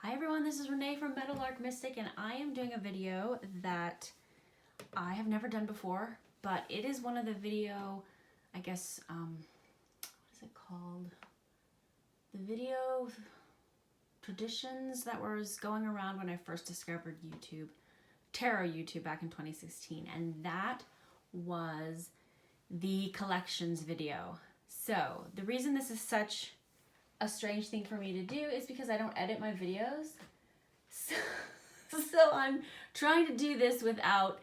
Hi everyone, this is Renee from Meadowlark Mystic, and I am doing a video that I have never done before, but it is one of the video, I guess, what is it called? The video traditions that was going around when I first discovered YouTube, Tarot YouTube back in 2016, and that was the collections video. So the reason this is such a strange thing for me to do is because I don't edit my videos. So I'm trying to do this without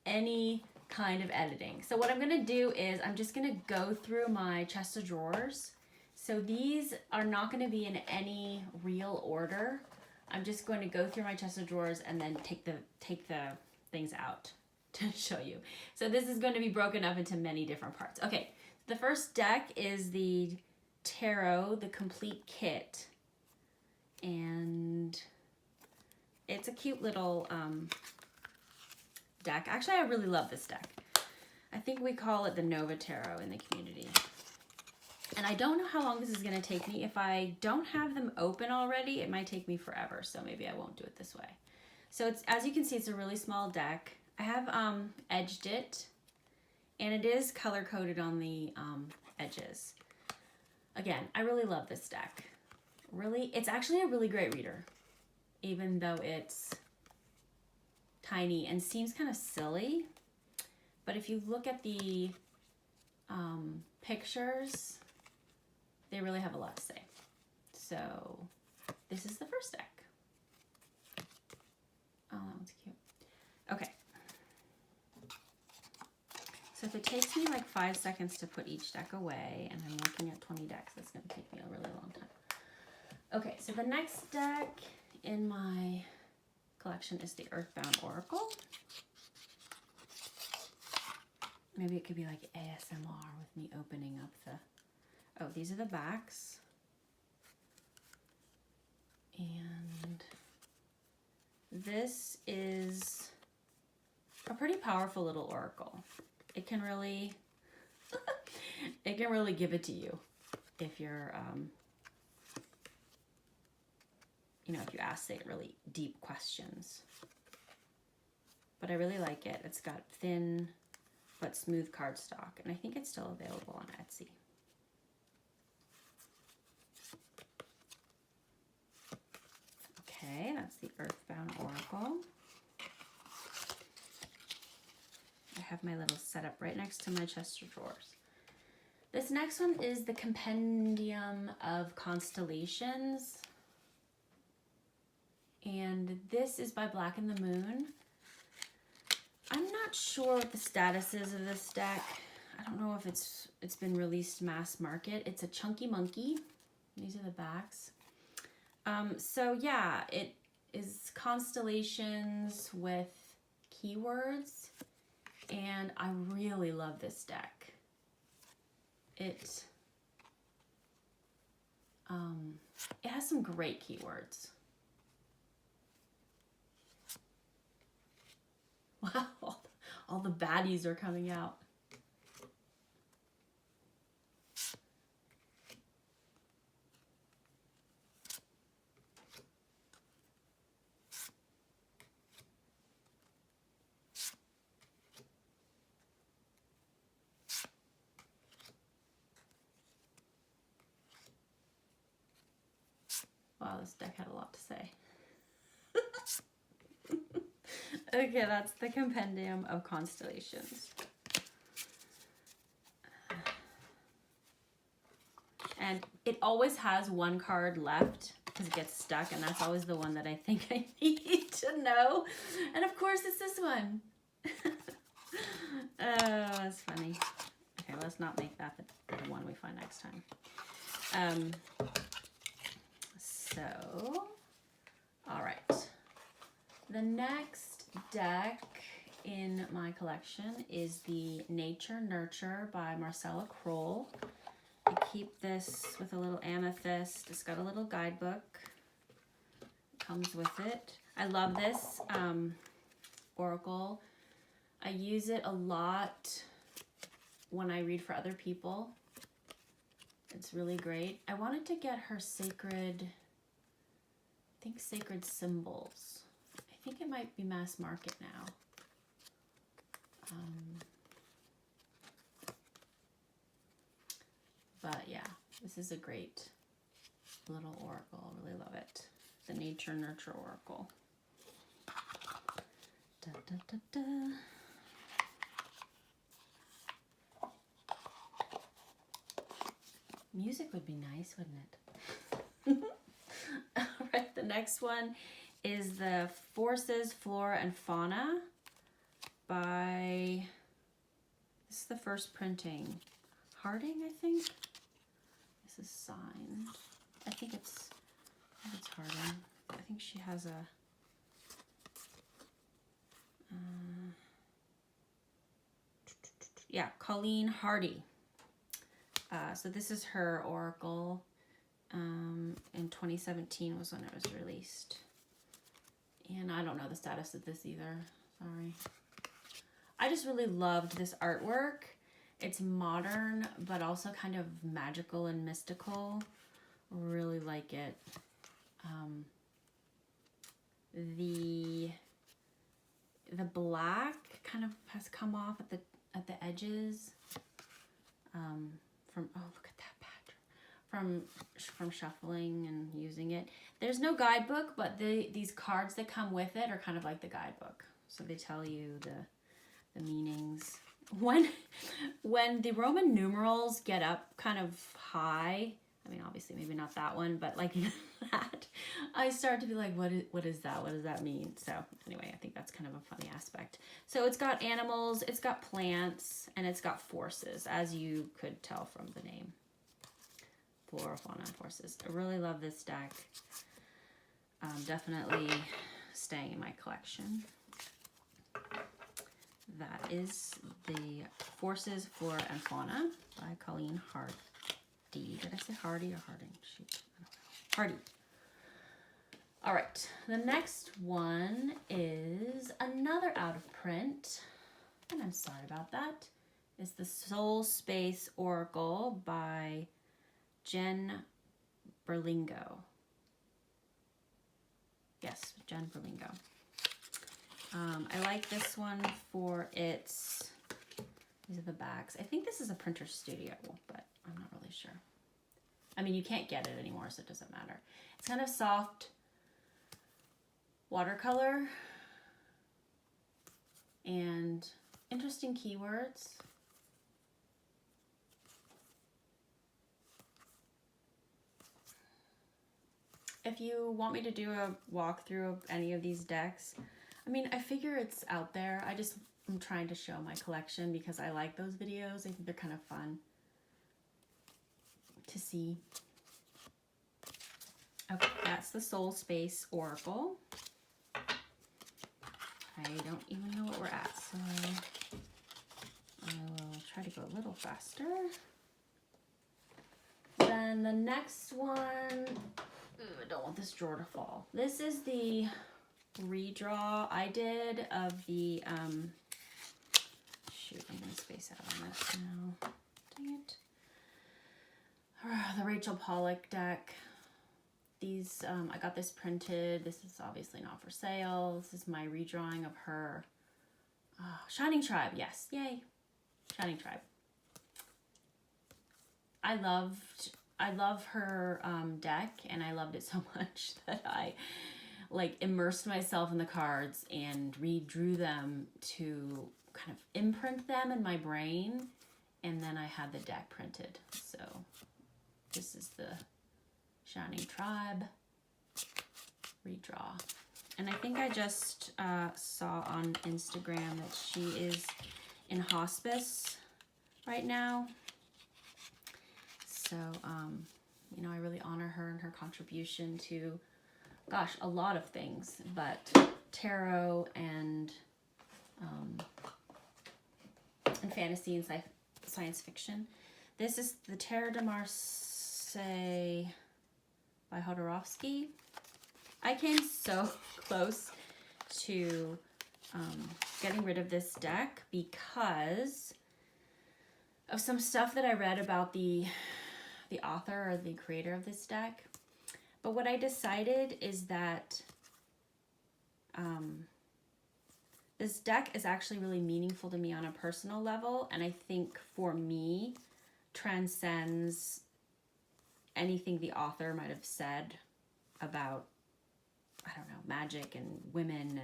any kind of editing. So what I'm gonna do is I'm just gonna go through my chest of drawers. So these are not gonna be in any real order. I'm just going to go through my chest of drawers and then take the things out to show you. So this is going to be broken up into many different parts. Okay, the first deck is the Tarot, the complete kit, and it's a cute little deck. Actually, I really love this deck. I think we call it the Nova Tarot in the community. And I don't know how long this is going to take me. If I don't have them open already, it might take me forever, so maybe I won't do it this way. So it's, as you can see, it's a really small deck. I have edged it, and it is color-coded on the edges. Again, I really love this deck. Really, it's actually a really great reader, even though it's tiny and seems kind of silly. But if you look at the pictures, they really have a lot to say. So this is the first deck. Oh, that one's cute. Okay. So if it takes me like 5 seconds to put each deck away, and I'm looking at 20 decks, that's going to take me a really long time. Okay, so the next deck in my collection is the Earthbound Oracle. Maybe it could be like ASMR with me opening up the... Oh, these are the backs. And this is a pretty powerful little oracle. It can really, it can really give it to you if you're, you know, if you ask it really deep questions. But I really like it. It's got thin but smooth cardstock, and I think it's still available on Etsy. Okay, that's the Earthbound Oracle. I have my little setup right next to my chest of drawers. This next one is the Compendium of Constellations. And this is by Black and the Moon. I'm not sure what the status is of this deck. I don't know if it's been released mass market. It's a chunky monkey. These are the backs. So yeah, it is constellations with keywords, and I really love this deck. It has some great keywords. Wow, all the baddies are coming out. Wow, this deck had a lot to say. Okay, that's the Compendium of Constellations. And it always has one card left because it gets stuck, and that's always the one that I think I need to know. And of course, it's this one. Oh, that's funny. Okay, let's not make that the one we find next time. So, all right. The next deck in my collection is the Nature Nurture by Marcella Kroll. I keep this with a little amethyst. It's got a little guidebook. It comes with it. I love this oracle. I use it a lot when I read for other people. It's really great. I wanted to get her Sacred think Sacred Symbols. I think it might be mass market now. But yeah, this is a great little oracle. I really love it. The Nature Nurture Oracle. Da, da, da, da. Music would be nice, wouldn't it? All right, the next one is the Forces, Flora, and Fauna by, this is the first printing, Harding, I think. This is signed. I think it's Harding. I think she has a, yeah, Colleen Hardy. So this is her oracle. In 2017 was when it was released. And I don't know the status of this either. Sorry. I just really loved this artwork. It's modern, but also kind of magical and mystical. Really like it. The black kind of has come off at the edges. From, oh, look at that pattern. From shuffling and using it. There's no guidebook, but these cards that come with it are kind of like the guidebook. So they tell you the meanings. When the Roman numerals get up kind of high, I mean, obviously maybe not that one, but like that, I start to be like, what is that? What does that mean? So anyway, I think that's kind of a funny aspect. So it's got animals, it's got plants, and it's got forces, as you could tell from the name. Flora, Fauna, and Forces. I really love this deck. Definitely staying in my collection. That is the Forces, Flora, and Fauna by Colleen Hardy. Did I say Hardy or Harding? Shoot, I don't know. Hardy. All right, the next one is another out of print, and I'm sorry about that. It's the Soul Space Oracle by Jen Berlingo. Yes, Jen Berlingo. I like this one for its, these are the backs. I think this is a Printer Studio, but I'm not really sure. I mean, you can't get it anymore, so it doesn't matter. It's kind of soft watercolor and interesting keywords. If you want me to do a walkthrough of any of these decks, I mean, I figure it's out there. I'm trying to show my collection because I like those videos. I think they're kind of fun to see. Okay, that's the Soul Space Oracle. I don't even know what we're at, so I will try to go a little faster. Then the next one, I don't want this drawer to fall. This is the redraw I did of the, shoot, I'm gonna space out on this now. Dang it. The Rachel Pollack deck. These, I got this printed. This is obviously not for sale. This is my redrawing of her Shining Tribe. Yes, yay, Shining Tribe. I love her deck, and I loved it so much that I like immersed myself in the cards and redrew them to kind of imprint them in my brain, and then I had the deck printed. So this is the Shining Tribe redraw. And I think I just saw on Instagram that she is in hospice right now. So, you know, I really honor her and her contribution to, gosh, a lot of things, but tarot and fantasy and science fiction. This is the Terre de Marseille by Hodorowski. I came so close to getting rid of this deck because of some stuff that I read about the author or the creator of this deck. But what I decided is that this deck is actually really meaningful to me on a personal level, and I think for me transcends anything the author might have said about, I don't know, magic and women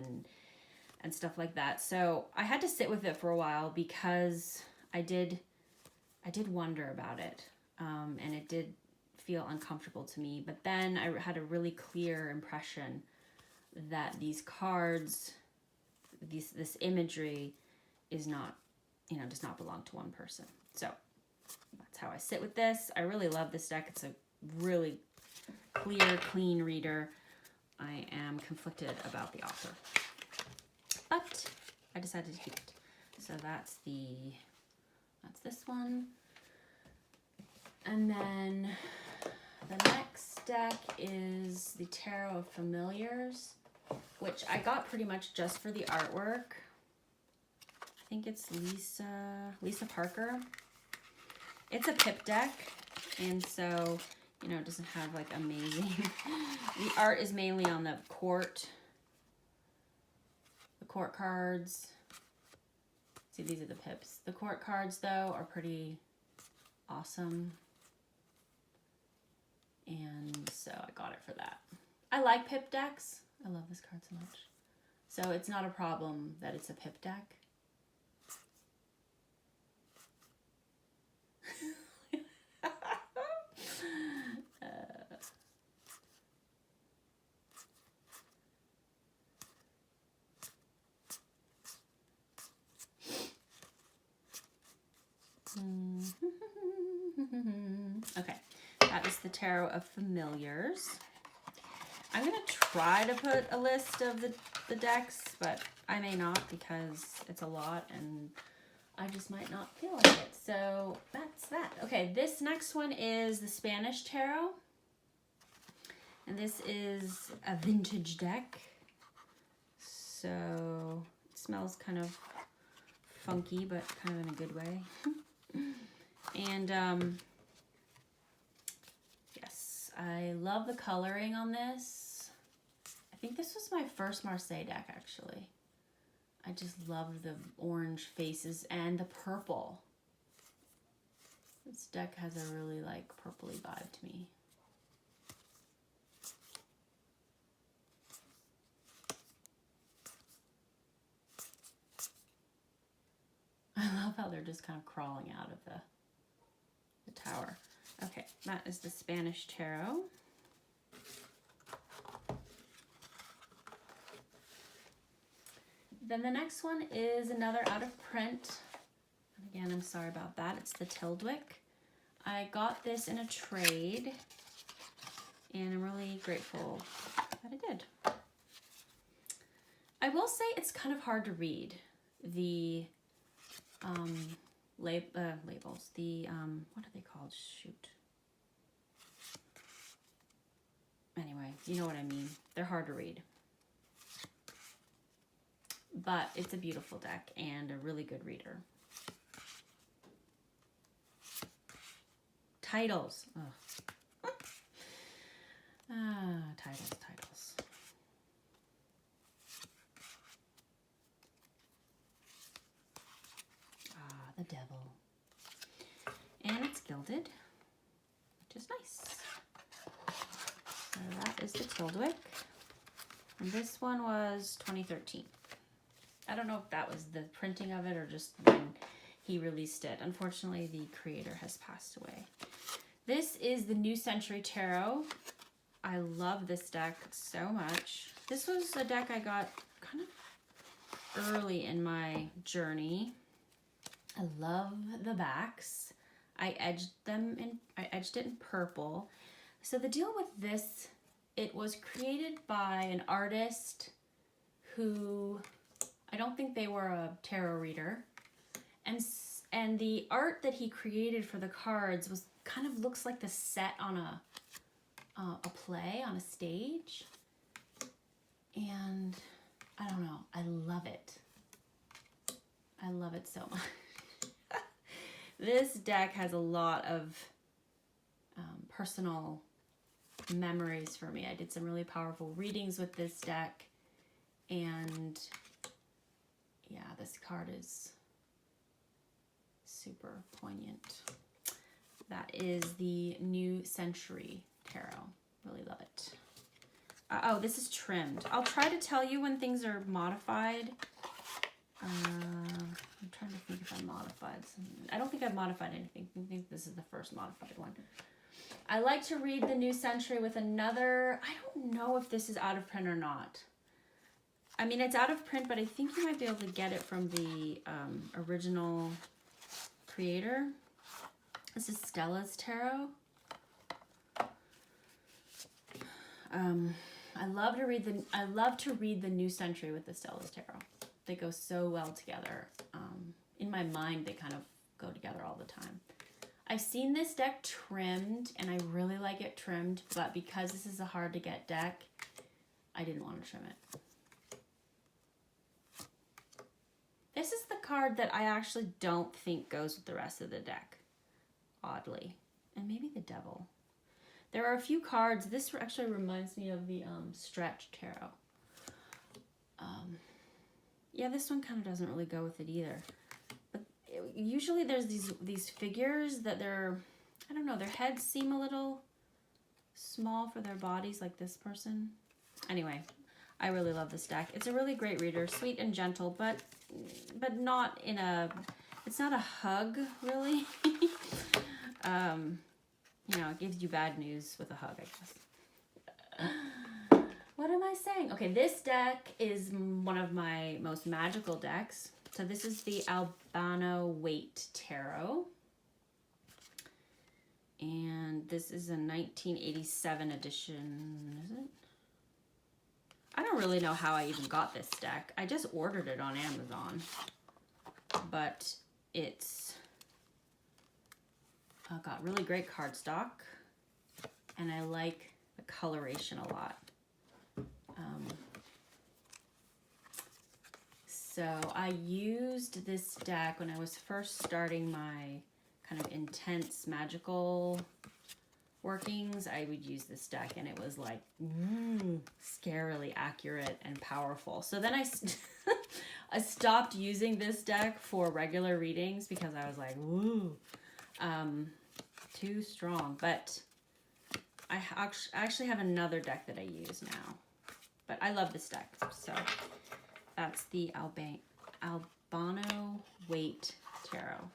and stuff like that. So I had to sit with it for a while because I did wonder about it, and it did feel uncomfortable to me. But then I had a really clear impression that these cards, this imagery is not, does not belong to one person. So that's how I sit with this. I really love this deck. It's a really clear, clean reader. I am conflicted about the author, but I decided to keep it. So that's this one. And then the next deck is the Tarot of Familiars, which I got pretty much just for the artwork. I think it's Lisa Parker. It's a pip deck, and so, it doesn't have like amazing. The art is mainly on the court cards. See, these are the pips. The court cards, though, are pretty awesome. And so I got it for that. I like pip decks. I love this card so much. So it's not a problem that it's a pip deck. Okay, that is the Tarot of Familiars. I'm going to try to put a list of the decks, but I may not because it's a lot and I just might not feel like it. So that's that. Okay, this next one is the Spanish Tarot. And this is a vintage deck. So it smells kind of funky, but kind of in a good way. And yes, I love the coloring on this. I think this was my first Marseille deck, actually. I just love the orange faces and the purple. This deck has a really like purpley vibe to me. I love how they're just kind of crawling out of the tower. Okay, that is the Spanish Tarot. Then the next one is another out of print. Again, I'm sorry about that. It's the Tildwick. I got this in a trade, and I'm really grateful that I did. I will say it's kind of hard to read the labels. The, what are they called? Shoot. Anyway, you know what I mean. They're hard to read. But it's a beautiful deck and a really good reader. Titles. Ugh. Titles. The Devil. And it's gilded, which is nice. So that is the Tildwick. And this one was 2013. I don't know if that was the printing of it or just when he released it. Unfortunately, the creator has passed away. This is the New Century Tarot. I love this deck so much. This was a deck I got kind of early in my journey. I love the backs. I edged it in purple. So the deal with this, it was created by an artist who, I don't think they were a tarot reader. And the art that he created for the cards was kind of looks like the set on a play on a stage. And I don't know, I love it. I love it so much. This deck has a lot of personal memories for me. I did some really powerful readings with this deck, and yeah, this card is super poignant. That is the New Century Tarot. Really love it. Oh, this is trimmed. I'll try to tell you when things are modified. I'm trying to think if I modified something. I don't think I've modified anything. I think this is the first modified one. I like to read the New Century with another. I don't know if this is out of print or not. I mean, it's out of print, but I think you might be able to get it from the original creator. This is Stella's Tarot. I love to read the New Century with the Stella's Tarot. They go so well together. In my mind, they kind of go together all the time. I've seen this deck trimmed, and I really like it trimmed, but because this is a hard to get deck, I didn't want to trim it. This is the card that I actually don't think goes with the rest of the deck, oddly. And maybe the Devil. There are a few cards. This actually reminds me of the Stretch Tarot. Yeah, this one kind of doesn't really go with it either. But usually there's these figures that I don't know, their heads seem a little small for their bodies, like this person. Anyway, I really love this deck. It's a really great reader, sweet and gentle, but not in a, it's not a hug, really. You know, it gives you bad news with a hug, I guess. What am I saying? Okay, this deck is one of my most magical decks. So this is the Albano Waite Tarot. And this is a 1987 edition, is it? I don't really know how I even got this deck. I just ordered it on Amazon. But it's got really great cardstock. And I like the coloration a lot. So I used this deck when I was first starting my kind of intense magical workings. I would use this deck, and it was like scarily accurate and powerful. So then I stopped using this deck for regular readings because I was like, woo, too strong. But I actually have another deck that I use now. But I love this deck, so that's the Albano Waite Tarot.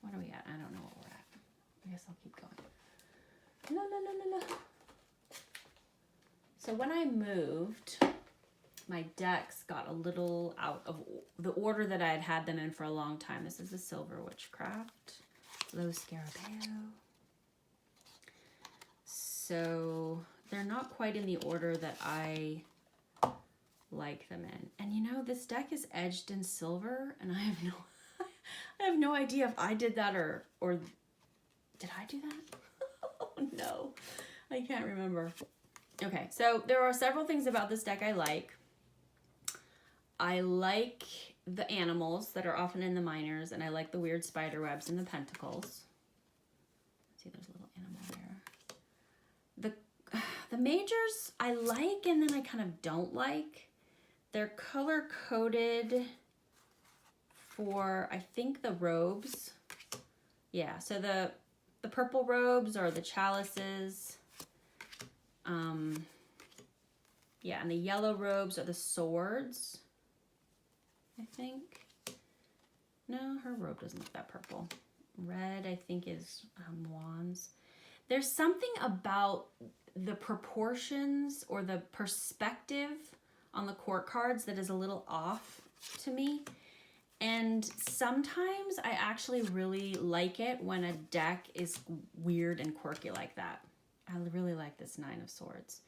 What are we at? I don't know what we're at. I guess I'll keep going. No. So when I moved, my decks got a little out of the order that I had them in for a long time. This is the Silver Witchcraft, Lo Scarabeo. So they're not quite in the order that I like them in. And you know, this deck is edged in silver, and I have no idea if I did that or did I do that? Oh no, I can't remember. Okay, so there are several things about this deck I like. I like the animals that are often in the minors, and I like the weird spider webs and the pentacles. See, there's a little animal there. The majors I like, and then I kind of don't like. They're color coded for, I think, the robes. Yeah, so the purple robes are the chalices. Yeah, and the yellow robes are the swords, I think. No, her robe doesn't look that purple. Red, I think, is wands. There's something about the proportions or the perspective on the court cards that is a little off to me. And sometimes I actually really like it when a deck is weird and quirky like that. I really like this Nine of Swords.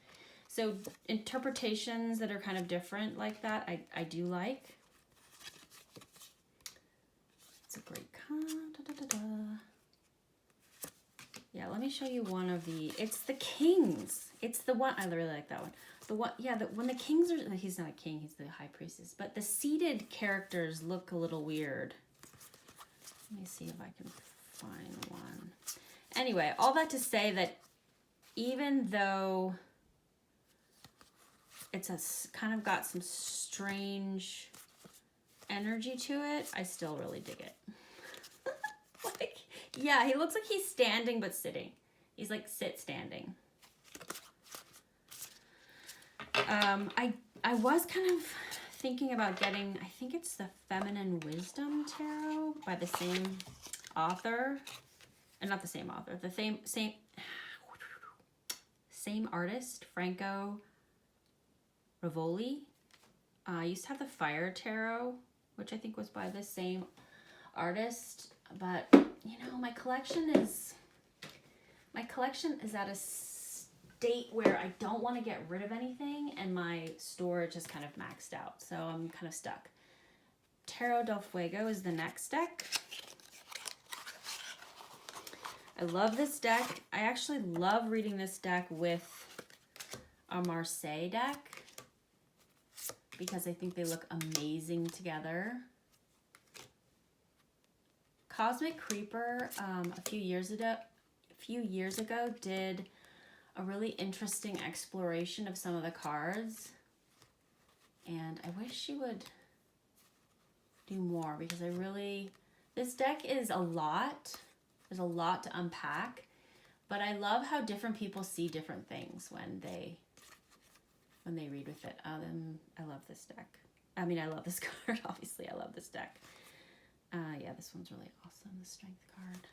So interpretations that are kind of different like that, I do like. It's a great card. Yeah, let me show you one of the, it's the Kings. It's the one, I really like that one. The one, yeah, when the Kings are, he's not a king, he's the High Priestess, but the seated characters look a little weird. Let me see if I can find one. Anyway, all that to say that even though it's kind of got some strange energy to it, I still really dig it. Like, yeah, he looks like he's standing but sitting. He's like standing. I was kind of thinking about getting, I think it's the Feminine Wisdom Tarot by the same author. And not the same author, the same artist, Franco Rivoli. I used to have the Fire Tarot, which I think was by the same artist, but you know, my collection is at a state where I don't want to get rid of anything, and my storage is kind of maxed out, so I'm kind of stuck. Tarot del Fuego is the next deck. I love this deck. I actually love reading this deck with a Marseille deck because I think they look amazing together. Cosmic Creeper a few years ago did a really interesting exploration of some of the cards, and I wish she would do more because this deck is a lot. There's a lot to unpack, but I love how different people see different things when they read with it. I love this deck. I mean, I love this card. Obviously, I love this deck. Yeah, this one's really awesome. The Strength card.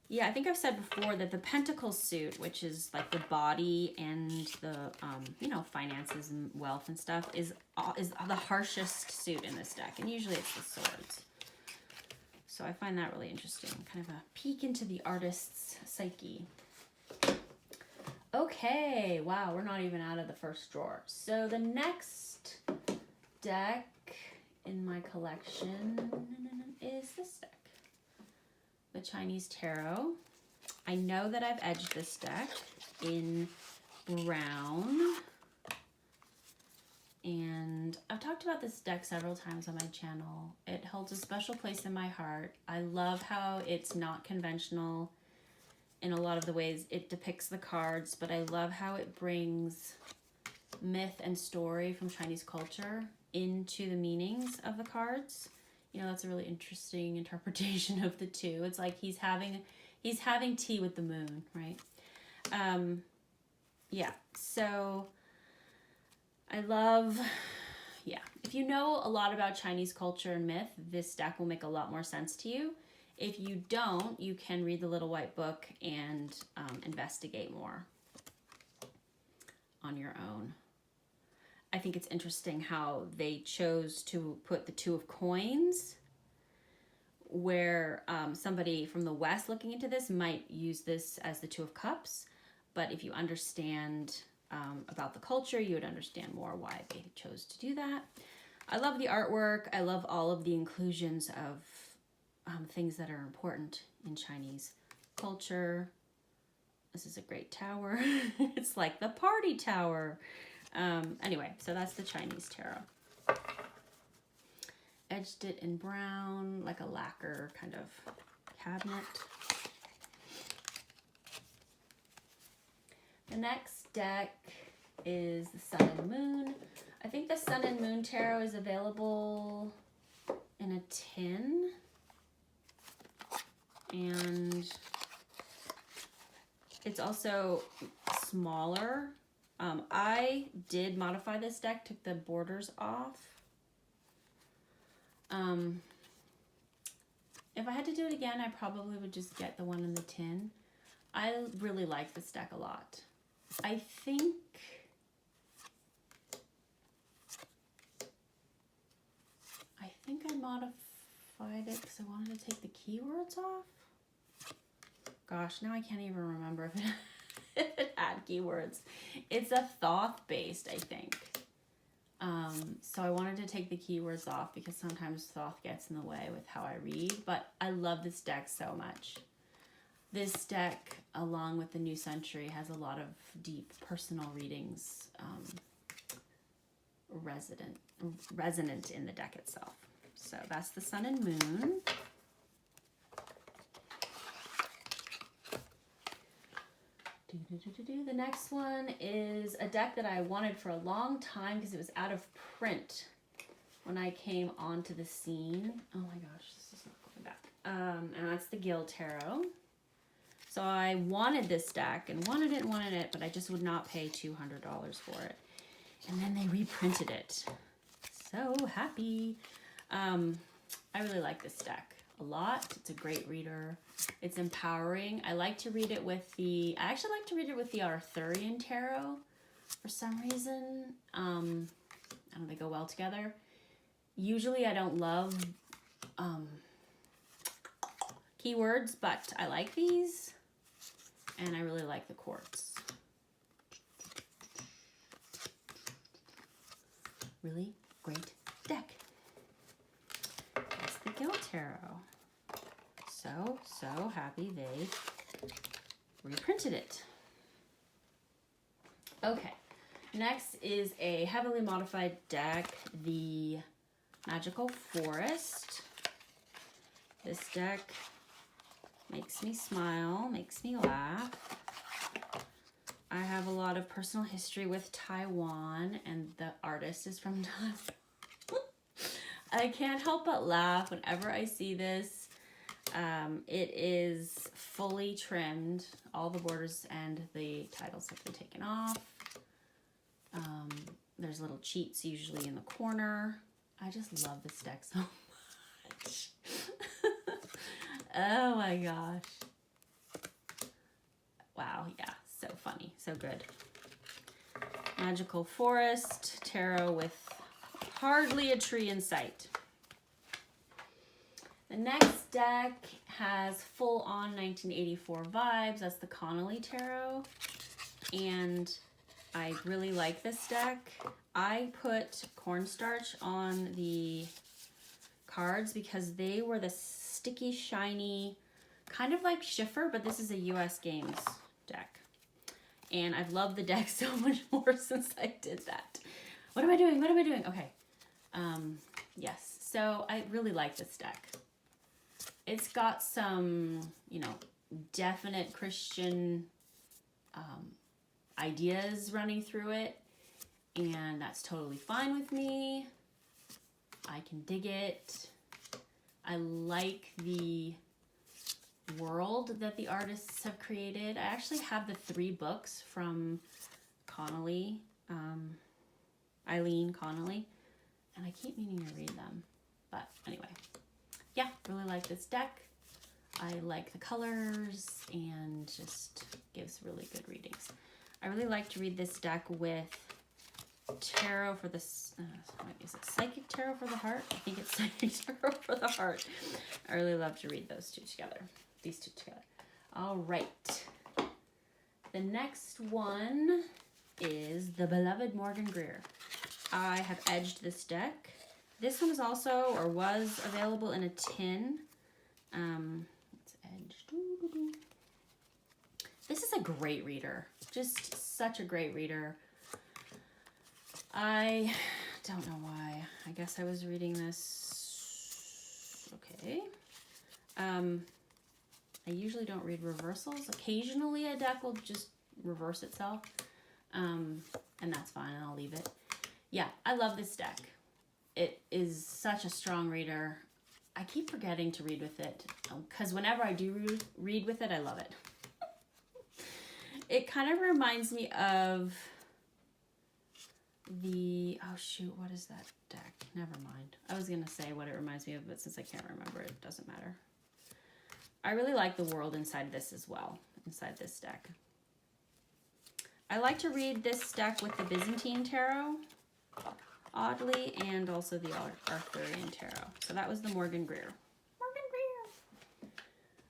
Yeah, I think I've said before that the Pentacle suit, which is like the body and the finances and wealth and stuff, is the harshest suit in this deck, and usually it's the swords. So I find that really interesting, kind of a peek into the artist's psyche. Okay, wow, we're not even out of the first drawer. So the next deck in my collection is this deck, the Chinese Tarot. I know that I've edged this deck in brown, and I've talked about this deck several times on my channel. It holds a special place in my heart. I love how it's not conventional in a lot of the ways it depicts the cards, but I love how it brings myth and story from Chinese culture into the meanings of the cards. You know, that's a really interesting interpretation of the two. It's like he's having tea with the moon, right? Yeah, so I love, if you know a lot about Chinese culture and myth, this deck will make a lot more sense to you. If you don't, you can read the Little White Book and investigate more on your own. I think it's interesting how they chose to put the Two of Coins, where somebody from the West looking into this might use this as the Two of Cups, but if you understand about the culture, you would understand more why they chose to do that. I love the artwork. I love all of the inclusions of things that are important in Chinese culture. This is a great tower. It's like the party tower. Anyway, so that's the Chinese Tarot. Edged it in brown, like a lacquer kind of cabinet. The next deck is the Sun and Moon. I think the Sun and Moon Tarot is available in a tin. And it's also smaller. I did modify this deck, took the borders off. If I had to do it again, I probably would just get the one in the tin. I really like this deck a lot. I think I modified it because I wanted to take the keywords off. Gosh, now I can't even remember if it had keywords. It's a Thoth based, I think. So I wanted to take the keywords off because sometimes Thoth gets in the way with how I read, but I love this deck so much. This deck, along with the New Century, has a lot of deep personal readings resonant in the deck itself. So that's the Sun and Moon. The next one is a deck that I wanted for a long time because it was out of print when I came onto the scene. Oh my gosh, this is not going back. And that's the Gil Tarot. So I wanted this deck and wanted it, but I just would not pay $200 for it. And then they reprinted it. So happy. I really like this deck a lot. It's a great reader. It's empowering. I like to read it with I actually like to read it with the Arthurian Tarot for some reason. I don't know, they go well together. Usually I don't love keywords, but I like these. And I really like the quartz. Really great deck. That's the Gil Tarot. So happy they reprinted it. Okay, next is a heavily modified deck, the Magical Forest. This deck makes me smile, makes me laugh. I have a lot of personal history with Taiwan, and the artist is from Taiwan. I can't help but laugh whenever I see this. It is fully trimmed. All the borders and the titles have been taken off. There's little cheats usually in the corner. I just love this deck so much. Oh my gosh. Wow, yeah, so funny, so good. Magical Forest, tarot with hardly a tree in sight. The next deck has full-on 1984 vibes. That's the Connolly Tarot. And I really like this deck. I put cornstarch on the cards because they were the sticky, shiny, kind of like Schiffer, but this is a US Games deck. And I've loved the deck so much more since I did that. What am I doing? What am I doing? Okay. Yes. So I really like this deck. It's got some, you know, definite Christian ideas running through it. And that's totally fine with me. I can dig it. I like the world that the artists have created. I actually have the 3 books from Connolly, Eileen Connolly, and I keep meaning to read them. But anyway, yeah, really like this deck. I like the colors and just gives really good readings. I really like to read this deck with tarot for the, is it Psychic Tarot for the Heart? I think it's Psychic Tarot for the Heart. I really love to read those two together. These two together. All right. The next one is the beloved Morgan Greer. I have edged this deck. This one is also, or was available in a tin. It's edged. This is a great reader. Just such a great reader. I don't know why. I guess I was reading this. Okay. I usually don't read reversals. Occasionally a deck will just reverse itself. And that's fine, and I'll leave it. Yeah, I love this deck. It is such a strong reader. I keep forgetting to read with it because whenever I do read with it, I love it. It kind of reminds me of the, oh shoot, what is that deck? Never mind. I was going to say what it reminds me of, but since I can't remember, it doesn't matter. I really like the world inside this as well, inside this deck. I like to read this deck with the Byzantine Tarot, oddly, and also the Arthurian Tarot. So that was the Morgan Greer. Morgan Greer!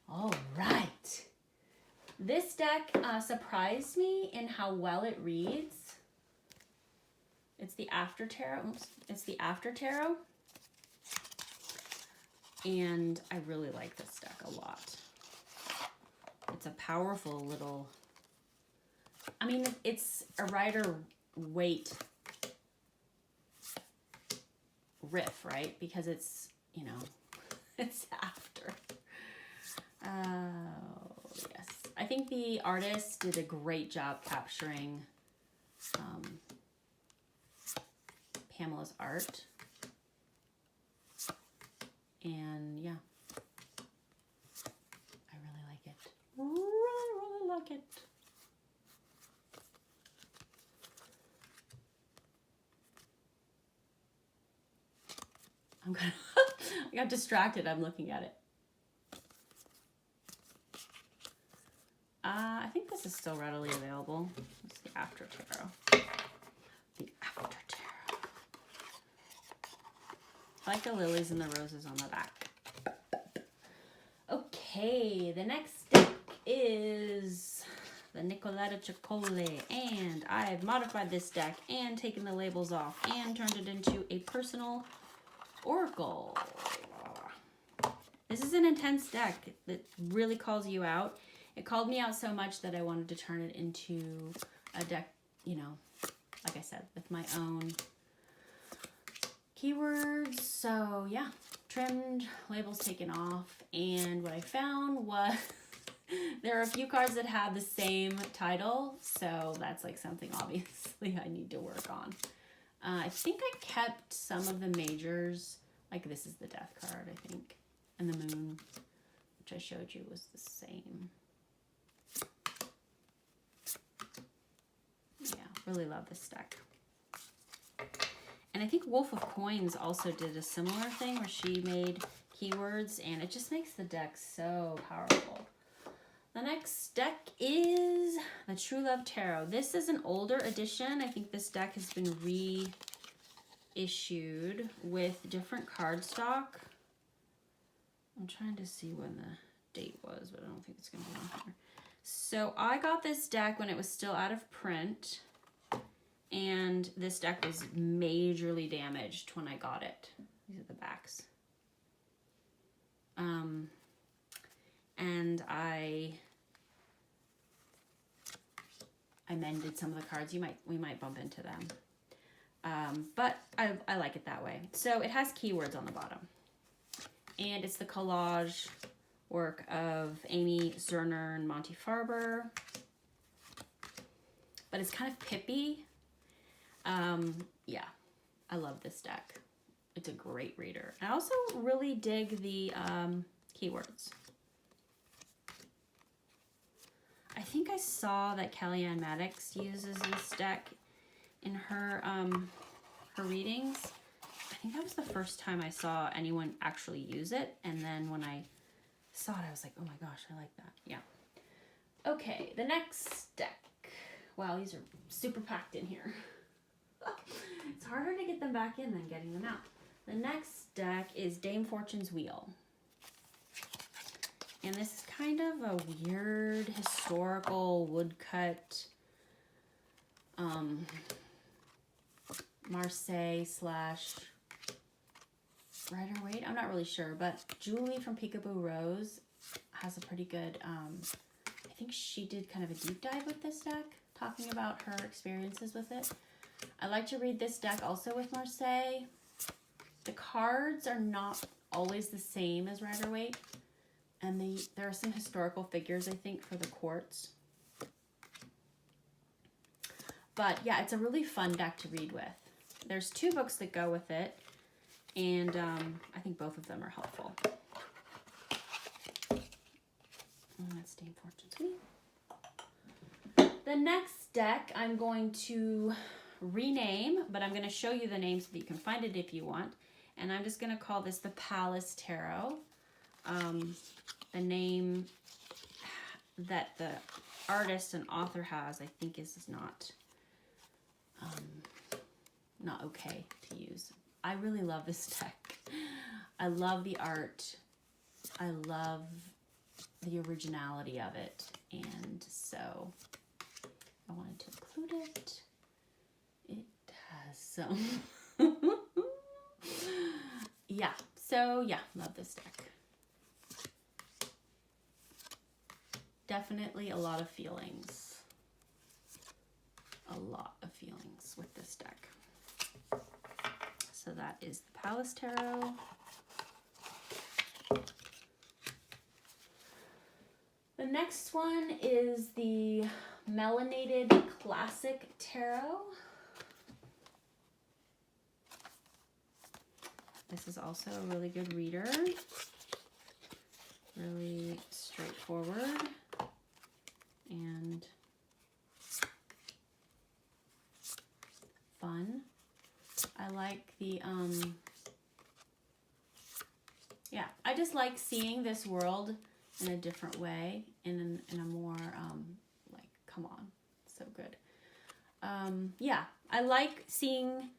All right. This deck surprised me in how well it reads. It's the After Tarot. Oops. It's the After Tarot. And I really like this deck a lot. It's a powerful little... I mean, it's a Rider-Waite riff, right? Because it's, you know, it's after. Oh, yes. I think the artist did a great job capturing Pamela's art. And yeah, I really like it. Really like it. I'm gonna I got distracted. I'm looking at it. I think this is still readily available. It's the After Tarot. The After Tarot. I like the lilies and the roses on the back. Okay, the next deck is the Nicoletta Ciccole, and I've modified this deck and taken the labels off and turned it into a personal oracle. This is an intense deck that really calls you out. It called me out so much that I wanted to turn it into a deck, you know, like I said, with my own keywords. So yeah, trimmed, labels taken off, and what I found was there are a few cards that have the same title, so that's like something obviously I need to work on. I think I kept some of the majors, like this is the Death card, I think, and the Moon, which I showed you was the same. Yeah, really love this deck. And I think Wolf of Coins also did a similar thing where she made keywords, and it just makes the deck so powerful. The next deck is the True Love Tarot. This is an older edition. I think this deck has been reissued with different cardstock. I'm trying to see when the date was, but I don't think it's going to be on here. So I got this deck when it was still out of print, and this deck was majorly damaged when I got it. These are the backs. And I mended some of the cards. We might bump into them. But I like it that way. So it has keywords on the bottom. And it's the collage work of Amy Zerner and Monty Farber. But it's kind of pippy. Yeah, I love this deck. It's a great reader. I also really dig the keywords. I think I saw that Kellyanne Maddox uses this deck in her her readings. I think that was the first time I saw anyone actually use it, and then when I saw it, I was like, oh my gosh, I like that. Yeah. Okay, the next deck. Wow, these are super packed in here. It's harder to get them back in than getting them out. The next deck is Dame Fortune's Wheel. And this is kind of a weird historical woodcut Marseille / Rider-Waite. I'm not really sure, but Julie from Peekaboo Rose has a pretty good, I think she did kind of a deep dive with this deck, talking about her experiences with it. I like to read this deck also with Marseille. The cards are not always the same as Rider-Waite, and there are some historical figures, I think, for the quartz. But yeah, it's a really fun deck to read with. There's 2 books that go with it, and I think both of them are helpful. And that's Dame Fortune's Wheel. The next deck I'm going to rename, but I'm going to show you the name so that you can find it if you want. And I'm just going to call this the Palace Tarot. The name that the artist and author has, I think, is not okay to use. I really love this deck. I love the art. I love the originality of it, and so I wanted to include it. It has some yeah, so yeah, love this deck. Definitely a lot of feelings. A lot of feelings with this deck. So that is the Palace Tarot. The next one is the Melanated Classic Tarot. This is also a really good reader. Really straightforward and fun. I like the, yeah, I just like seeing this world in a different way, in a more, like, come on, so good. Yeah, I like seeing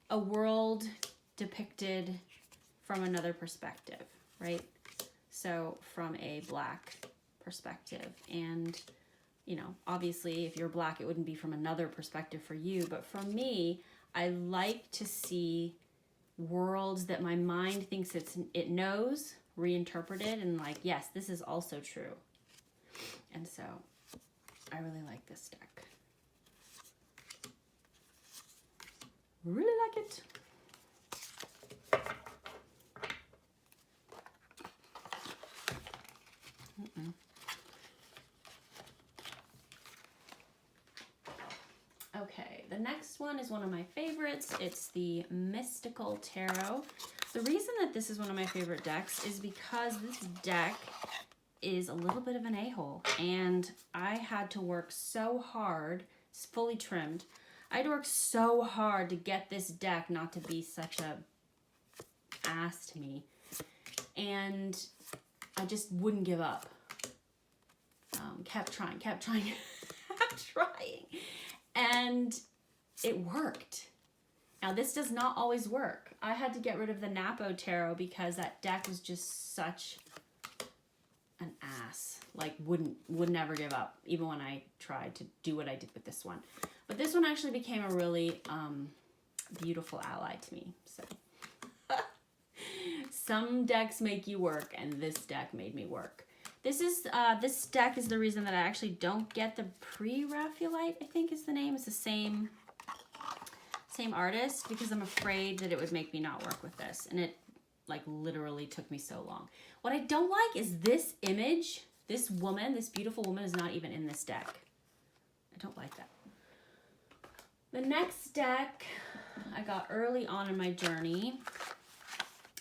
a world depicted from another perspective, right? So from a Black perspective, and you know, obviously if you're Black, it wouldn't be from another perspective for you, but for me, I like to see worlds that my mind thinks it knows, reinterpreted, and like, yes, this is also true. And so I really like this deck. Really like it. Okay, the next one is one of my favorites. It's the Mystical Tarot. The reason that this is one of my favorite decks is because this deck is a little bit of an a-hole, and I had to work so hard. It's fully trimmed. I had to work so hard to get this deck not to be such a ass to me, and I just wouldn't give up. Kept trying, kept trying. And it worked. Now, this does not always work. I had to get rid of the Napo Tarot because that deck was just such an ass. Like, would never give up, even when I tried to do what I did with this one. But this one actually became a really beautiful ally to me. So some decks make you work, and this deck made me work. This deck is the reason that I actually don't get the Pre-Raphaelite, I think is the name. It's the same artist, because I'm afraid that it would make me not work with this. And it like literally took me so long. What I don't like is this image. This woman, this beautiful woman, is not even in this deck. I don't like that. The next deck I got early on in my journey,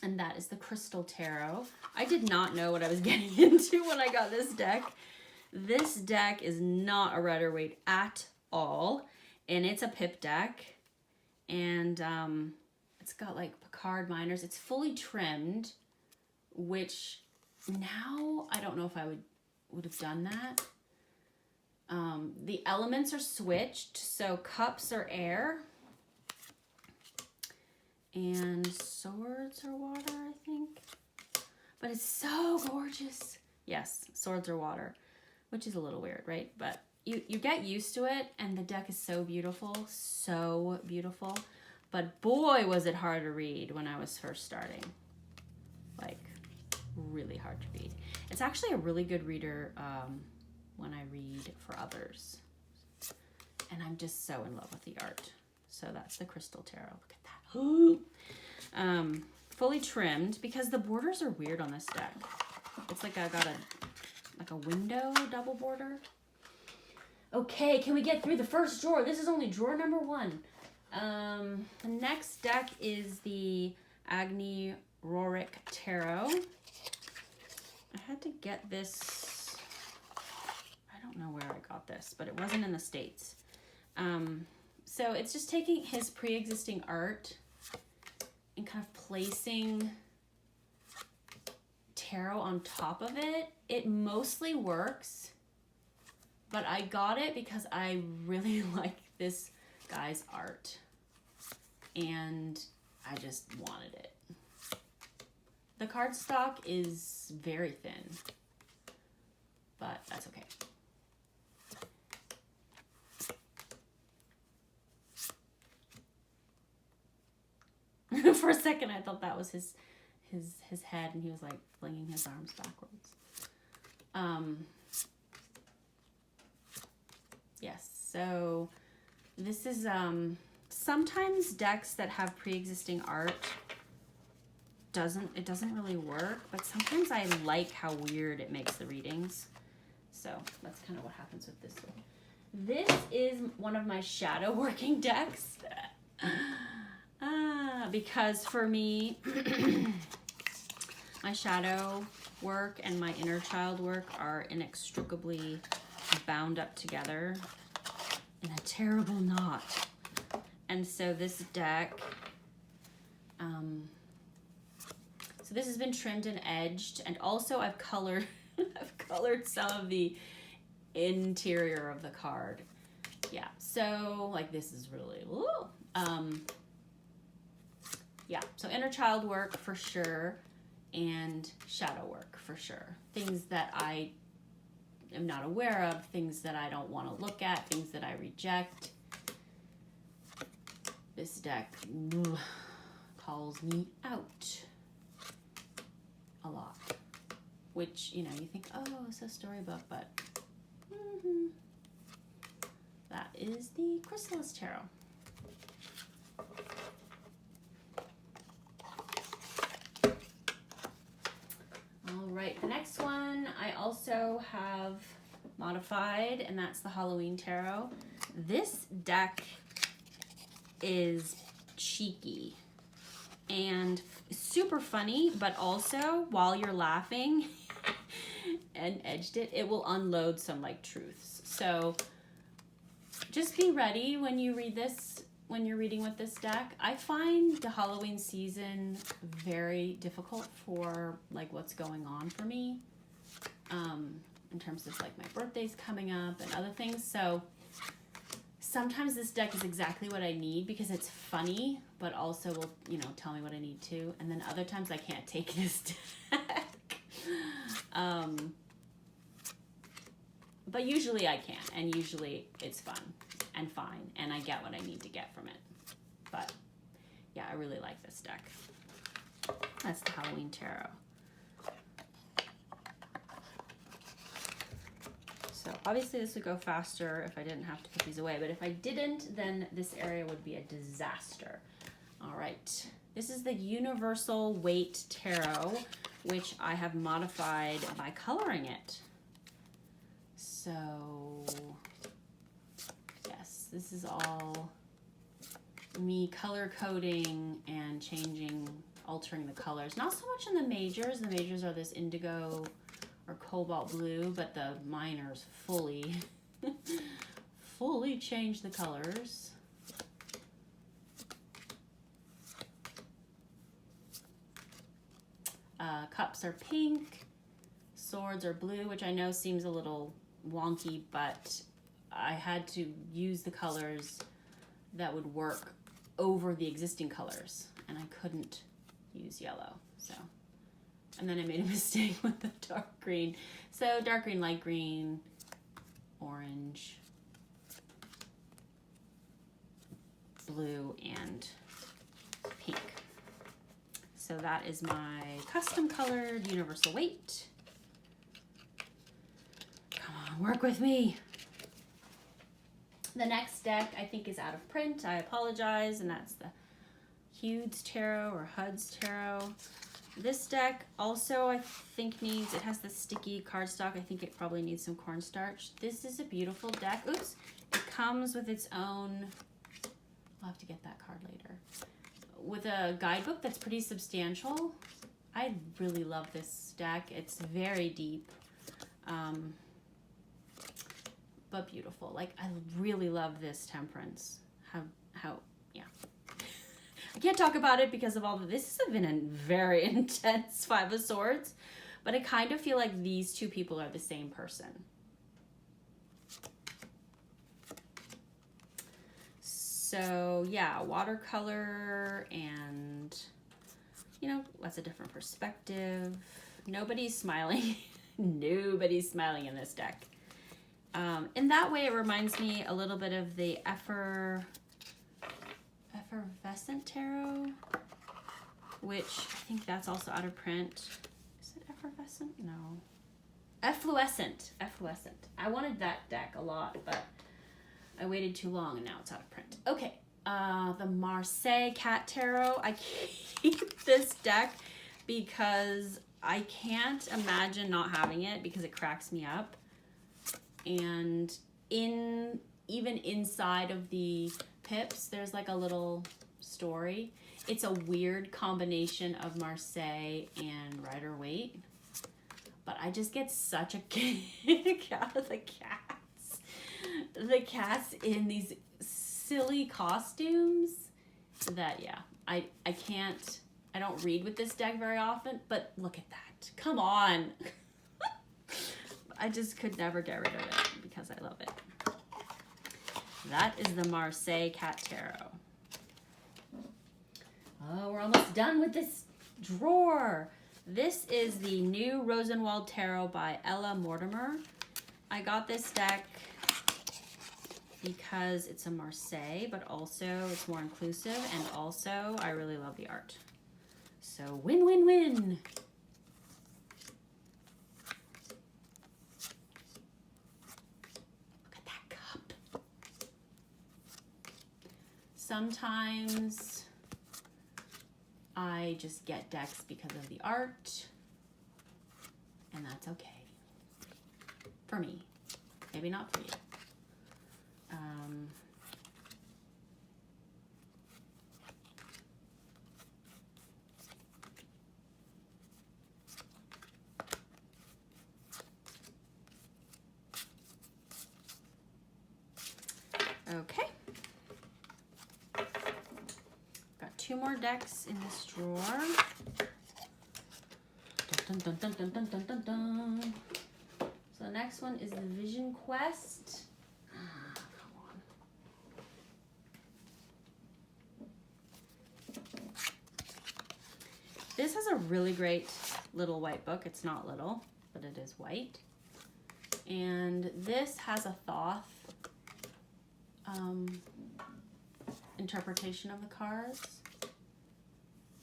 and that is the Crystal Tarot. I did not know what I was getting into when I got this deck. This deck is not a Rider-Waite at all, and it's a Pip deck, and it's got like Picard minors. It's fully trimmed, which now I don't know if I would have done that. The elements are switched, so cups are air, and swords are water, I think. But it's so gorgeous. Yes, swords are water, which is a little weird, right? But you get used to it, and the deck is so beautiful, so beautiful. But boy, was it hard to read when I was first starting. Like, really hard to read. It's actually a really good reader when I read for others. And I'm just so in love with the art. So that's the Crystal Tarot. Look at that. Fully trimmed, because the borders are weird on this deck. It's like I got a window double border. Okay, can we get through the first drawer? This is only drawer number 1. The next deck is the Agni Rorik Tarot. I had to get this, I don't know where I got this, but it wasn't in the States. So it's just taking his pre-existing art and kind of placing tarot on top of it. It mostly works, but I got it because I really like this guy's art, and I just wanted it. The cardstock is very thin, but that's okay. For a second, I thought that was his head, and he was like flinging his arms backwards. Yes, so this is sometimes decks that have pre-existing art doesn't really work, but sometimes I like how weird it makes the readings. So that's kind of what happens with this one. This is one of my shadow working decks. Because for me, my shadow work and my inner child work are inextricably bound up together in a terrible knot. And so this deck, so this has been trimmed and edged, and also I've colored some of the interior of the card. Yeah, so like this is really, yeah, so inner child work for sure, and shadow work for sure. Things that I am not aware of, things that I don't want to look at, things that I reject. This deck calls me out a lot, which, you know, you think, oh, it's a storybook, but that is the Chrysalis Tarot. All right, the next one I also have modified, and that's the Halloween Tarot. This deck is cheeky and super funny, but also while you're laughing and edged it, it will unload some like truths. So just be ready when you read this, when you're reading with this deck. I find the Halloween season very difficult for like what's going on for me, in terms of like my birthday's coming up and other things. So sometimes this deck is exactly what I need because it's funny, but also will, you know, tell me what I need to. And then other times I can't take this deck. But usually I can, and usually it's fun and fine, and I get what I need to get from it. But yeah, I really like this deck. That's the Halloween Tarot. So obviously this would go faster if I didn't have to put these away, but if I didn't, then this area would be a disaster. All right, this is the Universal Weight Tarot, which I have modified by coloring it. So yes, this is all me color coding and changing, altering the colors. Not so much in the majors. The majors are this indigo or cobalt blue, but the minors fully change the colors. Cups are pink, swords are blue, which I know seems a little wonky, but I had to use the colors that would work over the existing colors, and I couldn't use yellow, so. And then I made a mistake with the dark green. So dark green, light green, orange, blue, and pink. So that is my custom colored Universal Weight. Come on, work with me. The next deck I think is out of print. I apologize, and that's the Hude's Tarot or Hud's Tarot. This deck also I think needs, it has the sticky cardstock. I think it probably needs some cornstarch. This is a beautiful deck. Oops, it comes with its own, I'll have to get that card later, with a guidebook that's pretty substantial. I really love this deck. It's very deep, but beautiful. Like, I really love this Temperance. How, yeah. I can't talk about it because of all of this. Has been a very intense Five of Swords, but I kind of feel like these two people are the same person. So yeah, watercolor, and you know, that's a different perspective. Nobody's smiling. Nobody's smiling in this deck. In that way, it reminds me a little bit of the Effervescent Tarot, which I think that's also out of print. Is it Effervescent? No. Effluescent. I wanted that deck a lot, but I waited too long and now it's out of print. Okay, the Marseille Cat Tarot. I keep this deck because I can't imagine not having it because it cracks me up. and even inside of the pips, there's like a little story. It's a weird combination of Marseille and Rider-Waite, but I just get such a kick out of the cats. The cats in these silly costumes that, yeah, I don't read with this deck very often, but look at that. Come on. I just could never get rid of it because I love it. That is the Marseille Cat Tarot. Oh, we're almost done with this drawer. This is the new Rosenwald Tarot by Ella Mortimer. I got this deck because it's a Marseille, but also it's more inclusive, and also I really love the art. So win, win, win. Sometimes I just get decks because of the art, and that's okay. For me. Maybe not for you. Okay. Two more decks in this drawer. Dun, dun, dun, dun, dun, dun, dun, dun. So the next one is the Vision Quest. Come on. This has a really great little white book. It's not little, but it is white. And this has a Thoth interpretation of the cards,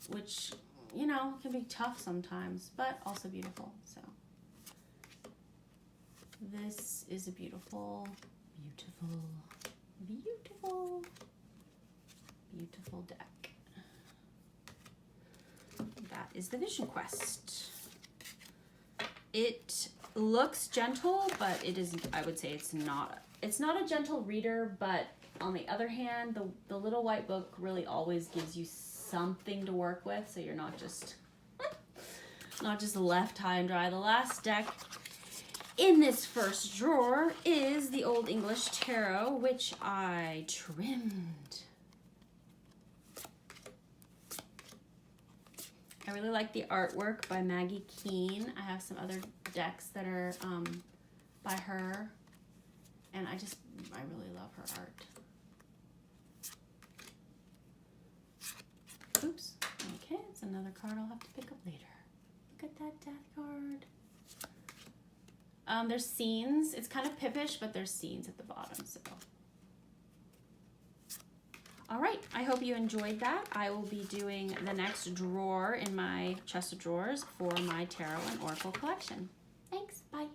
which, you know, can be tough sometimes, but also beautiful. So this is a beautiful, beautiful, beautiful, beautiful deck. That is the Vision Quest. It looks gentle, but it isn't. I would say it's not a gentle reader, but on the other hand, the little white book really always gives you something to work with, so you're not just left high and dry. The last deck in this first drawer is the Old English Tarot, which I trimmed. I really like the artwork by Maggie Keene. I have some other decks that are by her, and I really love her art. Oops. Okay, it's another card I'll have to pick up later. Look at that death card. There's scenes. It's kind of pippish, but there's scenes at the bottom, so. All right, I hope you enjoyed that. I will be doing the next drawer in my chest of drawers for my tarot and oracle collection. Thanks, bye.